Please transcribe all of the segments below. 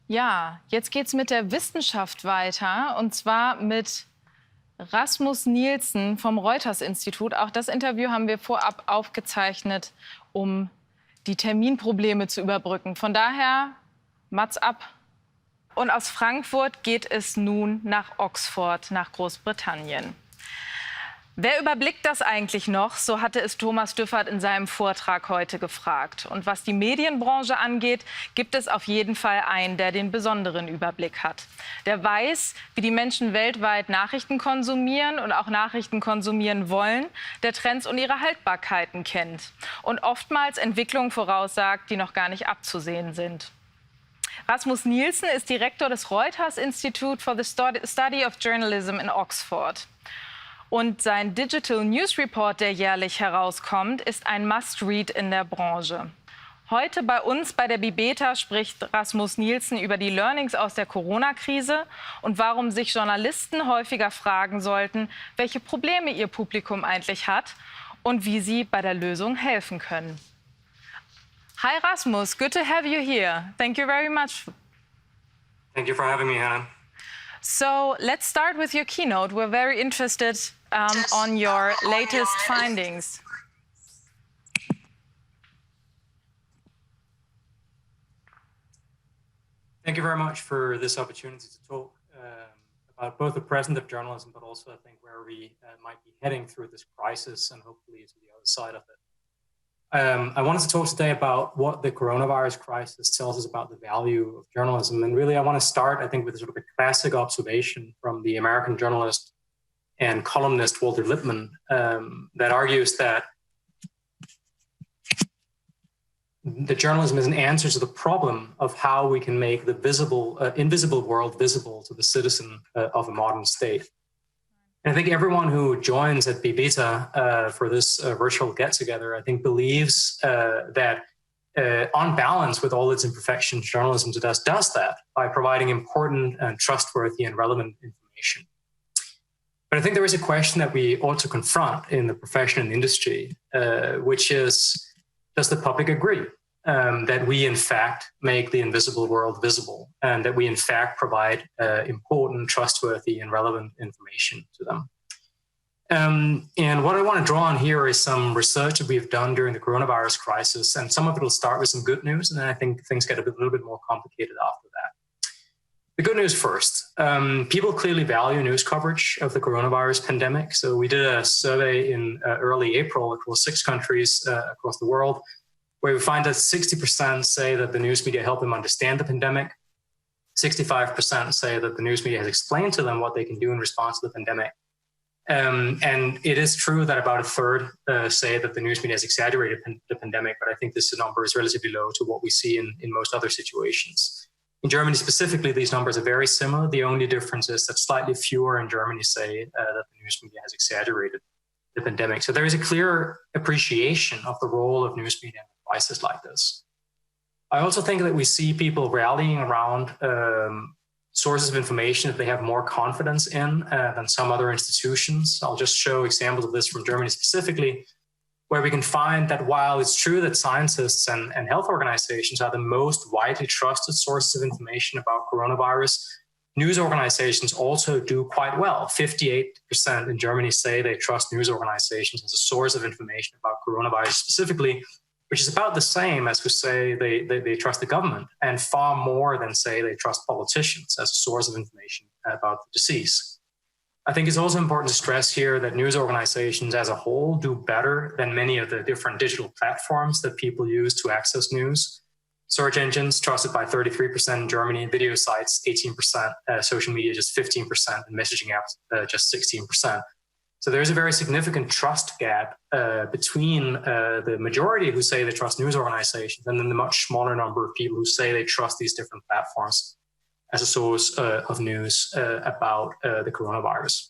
Ja, jetzt geht's mit der Wissenschaft weiter, und zwar mit Rasmus Nielsen vom Reuters-Institut. Auch das Interview haben wir vorab aufgezeichnet, um die Terminprobleme zu überbrücken. Von daher, Mats ab. Und aus Frankfurt geht es nun nach Oxford, nach Großbritannien. Wer überblickt das eigentlich noch? So hatte es Thomas Düffert in seinem Vortrag heute gefragt. Und was die Medienbranche angeht, gibt es auf jeden Fall einen, der den besonderen Überblick hat. Der weiß, wie die Menschen weltweit Nachrichten konsumieren und auch Nachrichten konsumieren wollen, der Trends und ihre Haltbarkeiten kennt und oftmals Entwicklungen voraussagt, die noch gar nicht abzusehen sind. Rasmus Nielsen ist Direktor des Reuters Institute for the Study of Journalism in Oxford. Und sein Digital News Report, der jährlich herauskommt, ist ein Must-Read in der Branche. Heute bei uns bei der beBETA spricht Rasmus Nielsen über die Learnings aus der Corona-Krise und warum sich Journalisten häufiger fragen sollten, welche Probleme ihr Publikum eigentlich hat und wie sie bei der Lösung helfen können. Hi Rasmus, good to have you here. Thank you very much. Thank you for having me, Hannah. So let's start with your keynote. We're very interested on your latest findings. Thank you very much for this opportunity to talk about both the present of journalism, but also I think where we might be heading through this crisis and hopefully to the other side of it. I wanted to talk today about what the coronavirus crisis tells us about the value of journalism. And really, I want to start, I think, with sort of a classic observation from the American journalist and columnist Walter Lippmann that argues that the journalism is an answer to the problem of how we can make the visible, invisible world visible to the citizen of a modern state. And I think everyone who joins at beBETA for this virtual get-together, I think, believes that on balance with all its imperfections, journalism does that by providing important and trustworthy and relevant information. But I think there is a question that we ought to confront in the profession and industry, which is, does the public agree that we, in fact, make the invisible world visible and that we, in fact, provide important, trustworthy, and relevant information to them? And what I want to draw on here is some research that we've done during the coronavirus crisis, and some of it will start with some good news, and then I think things get a little bit more complicated after that. The good news first. People clearly value news coverage of the coronavirus pandemic. So we did a survey in early April across 6 countries across the world, where we find that 60% say that the news media helped them understand the pandemic. 65% say that the news media has explained to them what they can do in response to the pandemic. And it is true that about a third say that the news media has exaggerated the pandemic, but I think this number is relatively low to what we see in most other situations. In Germany specifically, these numbers are very similar. The only difference is that slightly fewer in Germany say that the news media has exaggerated the pandemic. So there is a clear appreciation of the role of news media in a crisis like this. I also think that we see people rallying around sources of information that they have more confidence in than some other institutions. I'll just show examples of this from Germany specifically, where we can find that while it's true that scientists and health organizations are the most widely trusted sources of information about coronavirus, news organizations also do quite well. 58% in Germany say they trust news organizations as a source of information about coronavirus specifically, which is about the same as who say they trust the government, and far more than say they trust politicians as a source of information about the disease. I think it's also important to stress here that news organizations as a whole do better than many of the different digital platforms that people use to access news. Search engines trusted by 33% in Germany, video sites 18%, social media just 15%, and messaging apps just 16%. So there's a very significant trust gap between the majority who say they trust news organizations and then the much smaller number of people who say they trust these different platforms as a source of news about the coronavirus.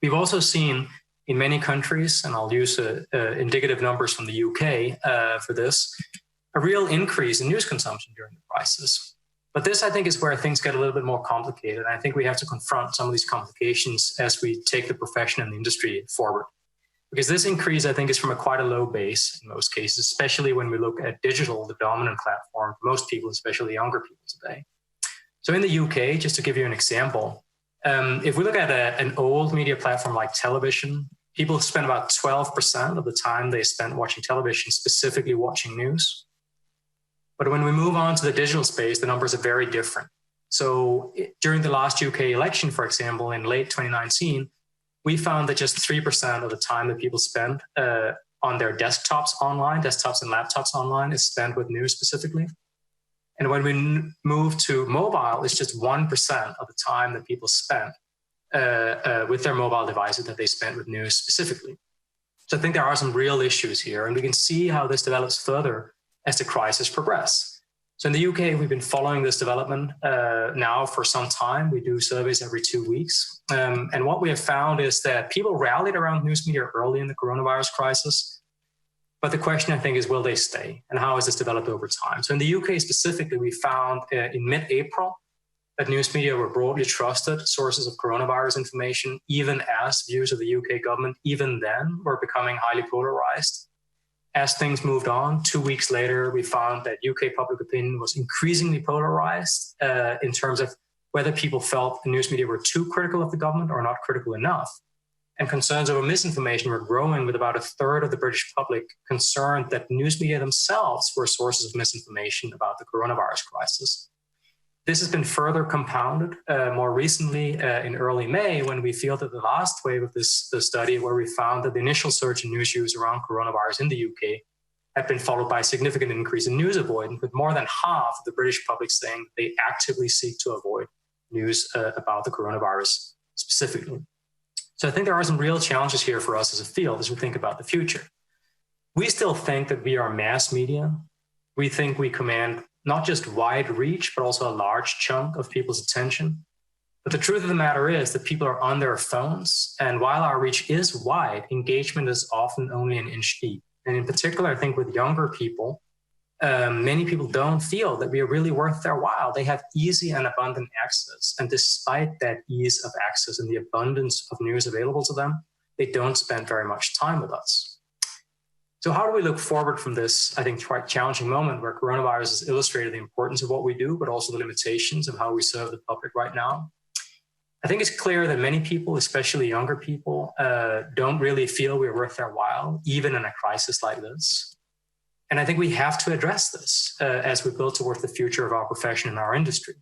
We've also seen in many countries, and I'll use indicative numbers from the UK for this, a real increase in news consumption during the crisis. But this, I think, is where things get a little bit more complicated. I think we have to confront some of these complications as we take the profession and the industry forward. Because this increase, I think, is from quite a low base in most cases, especially when we look at digital, the dominant platform for most people, especially younger people today. So in the UK, just to give you an example, if we look at an old media platform like television, people spend about 12% of the time they spend watching television specifically watching news. But when we move on to the digital space, the numbers are very different. So during the last UK election, for example, in late 2019, we found that just 3% of the time that people spend on their desktops and laptops online is spent with news specifically. And when we move to mobile, it's just 1% of the time that people spend with their mobile devices that they spend with news specifically. So I think there are some real issues here, and we can see how this develops further as the crisis progresses. So in the UK, we've been following this development now for some time. We do surveys every 2 weeks. And what we have found is that people rallied around news media early in the coronavirus crisis. But the question, I think, is, will they stay? And how has this developed over time? So in the UK specifically, we found in mid-April that news media were broadly trusted sources of coronavirus information, even as views of the UK government, even then, were becoming highly polarized. As things moved on, 2 weeks later, we found that UK public opinion was increasingly polarized in terms of whether people felt the news media were too critical of the government or not critical enough. And concerns over misinformation were growing, with about a third of the British public concerned that news media themselves were sources of misinformation about the coronavirus crisis. This has been further compounded more recently in early May, when we fielded the last wave of this study, where we found that the initial surge in news use around coronavirus in the UK had been followed by a significant increase in news avoidance, with more than half of the British public saying they actively seek to avoid news about the coronavirus specifically. So I think there are some real challenges here for us as a field as we think about the future. We still think that we are mass media. We think we command not just wide reach, but also a large chunk of people's attention. But the truth of the matter is that people are on their phones, and while our reach is wide, engagement is often only an inch deep. And in particular, I think with younger people, many people don't feel that we are really worth their while. They have easy and abundant access. And despite that ease of access and the abundance of news available to them, they don't spend very much time with us. So how do we look forward from this, I think, quite challenging moment where coronavirus has illustrated the importance of what we do, but also the limitations of how we serve the public right now? I think it's clear that many people, especially younger people, don't really feel we're worth their while, even in a crisis like this. And I think we have to address this as we build towards the future of our profession and our industry.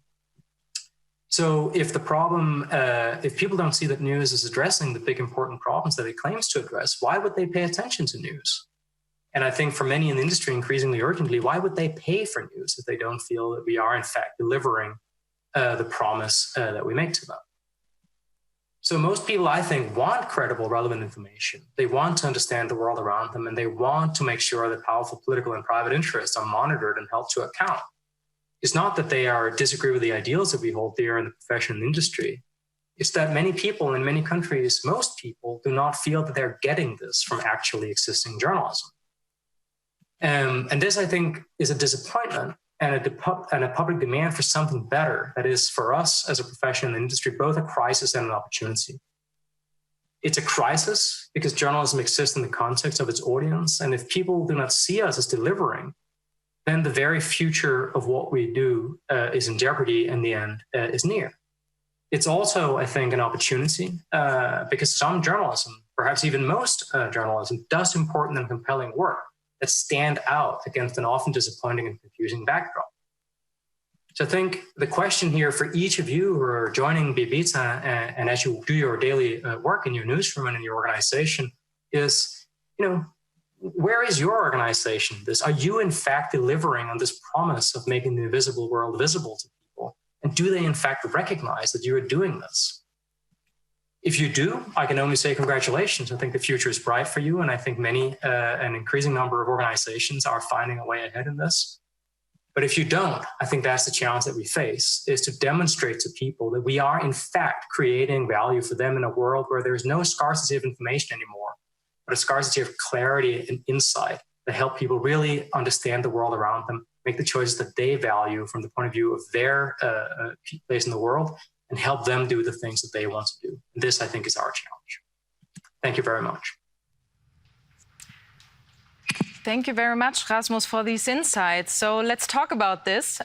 So if if people don't see that news is addressing the big important problems that it claims to address, why would they pay attention to news? And I think for many in the industry, increasingly urgently, why would they pay for news if they don't feel that we are, in fact, delivering the promise that we make to them? So most people, I think, want credible, relevant information. They want to understand the world around them, and they want to make sure that powerful political and private interests are monitored and held to account. It's not that they disagree with the ideals that we hold dear in the profession and industry. It's that many people in many countries, most people, do not feel that they're getting this from actually existing journalism. And this, I think, is a disappointment and a public demand for something better that is, for us as a profession and industry, both a crisis and an opportunity. It's a crisis because journalism exists in the context of its audience. And if people do not see us as delivering, then the very future of what we do is in jeopardy, and the end is near. It's also, I think, an opportunity because some journalism, perhaps even most journalism, does important and compelling work that stand out against an often disappointing and confusing backdrop. So I think the question here for each of you who are joining beBETA and as you do your daily work in your newsroom and in your organization is, where is your organization? Are you in fact delivering on this promise of making the invisible world visible to people? And do they in fact recognize that you are doing this? If you do, I can only say congratulations. I think the future is bright for you. And I think an increasing number of organizations are finding a way ahead in this. But if you don't, I think that's the challenge that we face, is to demonstrate to people that we are in fact creating value for them in a world where there's no scarcity of information anymore, but a scarcity of clarity and insight that help people really understand the world around them, make the choices that they value from the point of view of their place in the world, and help them do the things that they want to do. This, I think, is our challenge. Thank you very much. Thank you very much, Rasmus, for these insights. So let's talk about this.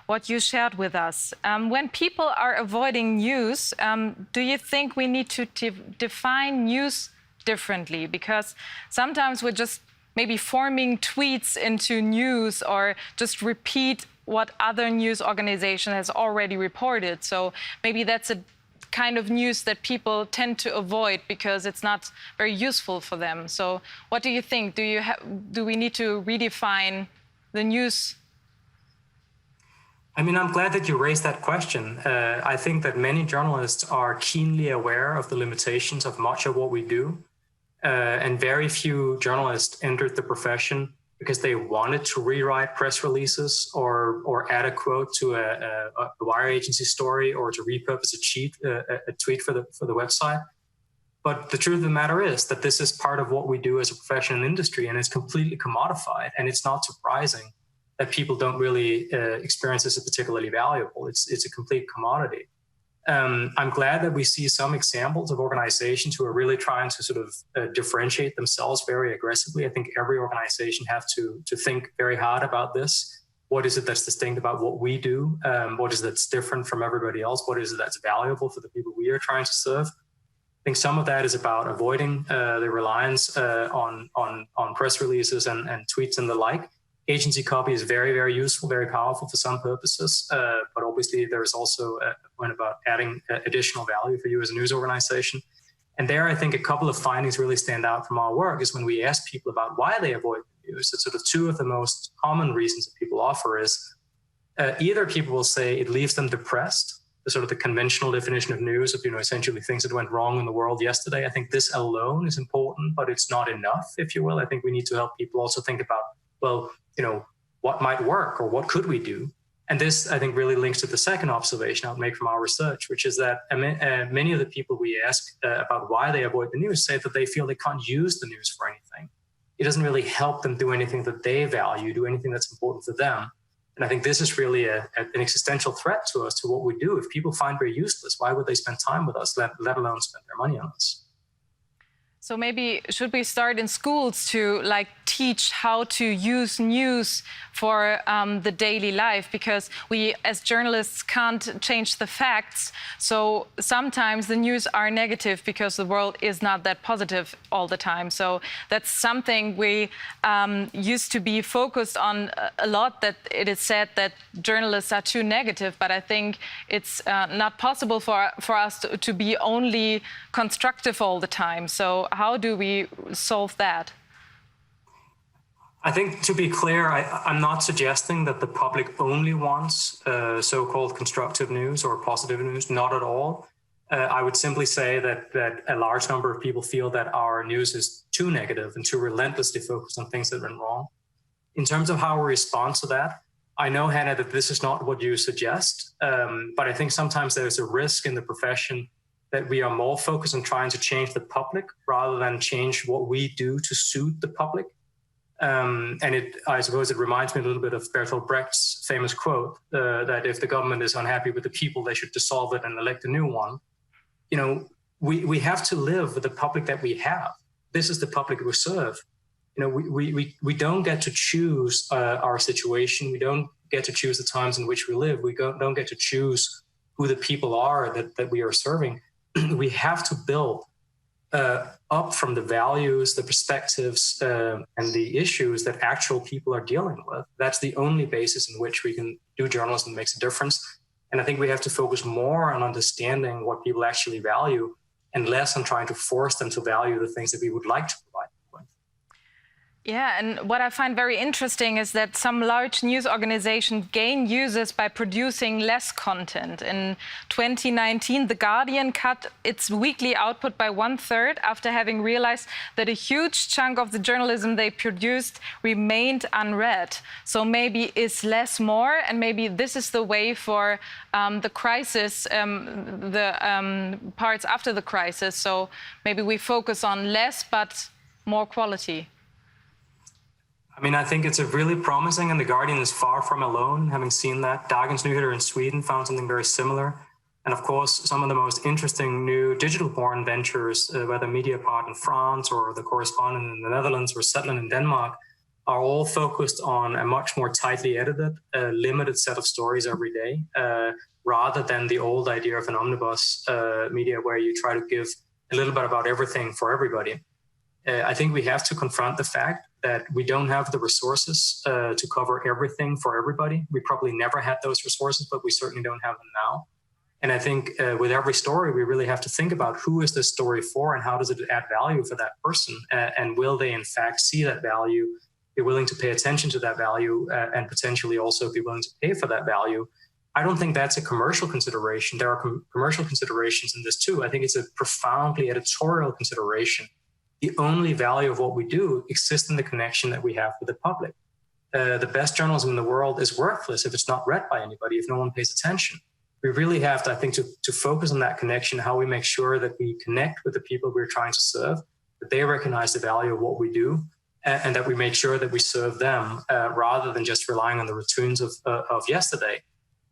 what you shared with us. When people are avoiding news, do you think we need to define news differently? Because sometimes we're just maybe forming tweets into news or just repeat what other news organization has already reported. So maybe that's a kind of news that people tend to avoid because it's not very useful for them. So what do you think? Do we need to redefine the news? I mean, I'm glad that you raised that question. I think that many journalists are keenly aware of the limitations of much of what we do. And very few journalists entered the profession because they wanted to rewrite press releases or add a quote to a wire agency story or to repurpose a tweet for the website. But the truth of the matter is that this is part of what we do as a profession and industry, and it's completely commodified. And it's not surprising that people don't really experience this as particularly valuable. It's a complete commodity. I'm glad that we see some examples of organizations who are really trying to sort of differentiate themselves very aggressively. I think every organization has to think very hard about this. What is it that's distinct about what we do? What is it that's different from everybody else? What is it that's valuable for the people we are trying to serve? I think some of that is about avoiding the reliance on press releases and tweets and the like. Agency copy is very, very useful, very powerful for some purposes, but obviously there is also a point about adding additional value for you as a news organization. And there, I think a couple of findings really stand out from our work is when we ask people about why they avoid the news. It's sort of two of the most common reasons that people offer is either people will say it leaves them depressed, the sort of the conventional definition of news of, essentially things that went wrong in the world yesterday. I think this alone is important, but it's not enough, if you will. I think we need to help people also think about, well, what might work or what could we do? And this, I think, really links to the second observation I'll make from our research, which is that many of the people we ask about why they avoid the news say that they feel they can't use the news for anything. It doesn't really help them do anything that they value, do anything that's important for them. And I think this is really an existential threat to us, to what we do. If people find we're useless, why would they spend time with us, let alone spend their money on us? So maybe should we start in schools to teach how to use news for the daily life, because we as journalists can't change the facts. So sometimes the news are negative because the world is not that positive all the time. So that's something we used to be focused on a lot, that it is said that journalists are too negative, but I think it's not possible for us to be only constructive all the time. So how do we solve that? I think, to be clear, I'm not suggesting that the public only wants so-called constructive news or positive news, not at all. I would simply say that a large number of people feel that our news is too negative and too relentlessly focused on things that went wrong. In terms of how we respond to that, I know, Hannah, that this is not what you suggest, but I think sometimes there's a risk in the profession that we are more focused on trying to change the public rather than change what we do to suit the public. I suppose it reminds me a little bit of Bertolt Brecht's famous quote that if the government is unhappy with the people, they should dissolve it and elect a new one. We have to live with the public that we have. This is the public we serve. We don't get to choose our situation. We don't get to choose the times in which we live. We don't get to choose who the people are that we are serving. We have to build up from the values, the perspectives, and the issues that actual people are dealing with. That's the only basis in which we can do journalism that makes a difference. And I think we have to focus more on understanding what people actually value and less on trying to force them to value the things that we would like to provide them with. Yeah, and what I find very interesting is that some large news organizations gain users by producing less content. In 2019, The Guardian cut its weekly output by 1/3 after having realized that a huge chunk of the journalism they produced remained unread. So maybe is less more, and maybe this is the way for the crisis, parts after the crisis. So maybe we focus on less, but more quality. I mean, I think it's a really promising, and The Guardian is far from alone, having seen that. Dagens Nyheter in Sweden found something very similar. And of course, some of the most interesting new digital-born ventures, whether Mediapart in France or The Correspondent in the Netherlands or Zetland in Denmark, are all focused on a much more tightly edited, limited set of stories every day, rather than the old idea of an omnibus media where you try to give a little bit about everything for everybody. I think we have to confront the fact that we don't have the resources to cover everything for everybody. We probably never had those resources, but we certainly don't have them now. And I think with every story, we really have to think about who is this story for and how does it add value for that person? And will they, in fact, see that value, be willing to pay attention to that value, and potentially also be willing to pay for that value? I don't think that's a commercial consideration. There are commercial considerations in this too. I think it's a profoundly editorial consideration. The only value of what we do exists in the connection that we have with the public. The best journalism in the world is worthless if it's not read by anybody, if no one pays attention. We really have to, I think, to focus on that connection, how we make sure that we connect with the people we're trying to serve, that they recognize the value of what we do, and that we make sure that we serve them rather than just relying on the routines of yesterday.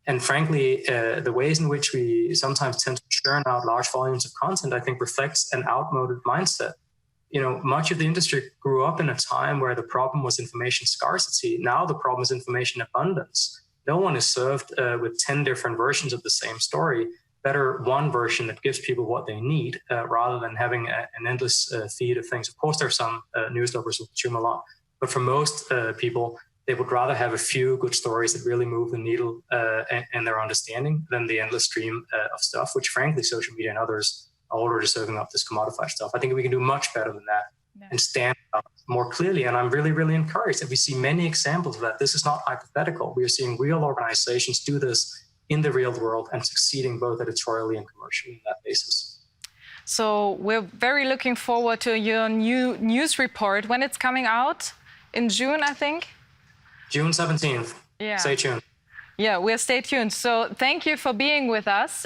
And frankly, the ways in which we sometimes tend to churn out large volumes of content, I think, reflects an outmoded mindset. You know, much of the industry grew up in a time where the problem was information scarcity. Now the problem is information abundance. No one is served with 10 different versions of the same story. Better one version that gives people what they need rather than having an endless feed of things. Of course, there are some news lovers who consume a lot, but for most people, they would rather have a few good stories that really move the needle and their understanding than the endless stream of stuff, which frankly, social media and others are already serving up this commodified stuff. I think we can do much better than that and stand up more clearly. And I'm really, really encouraged that we see many examples of that. This is not hypothetical. We are seeing real organizations do this in the real world and succeeding both editorially and commercially on that basis. So we're very looking forward to your new news report when it's coming out in June, I think. June 17th. Yeah. Stay tuned. Yeah, we'll stay tuned. So thank you for being with us.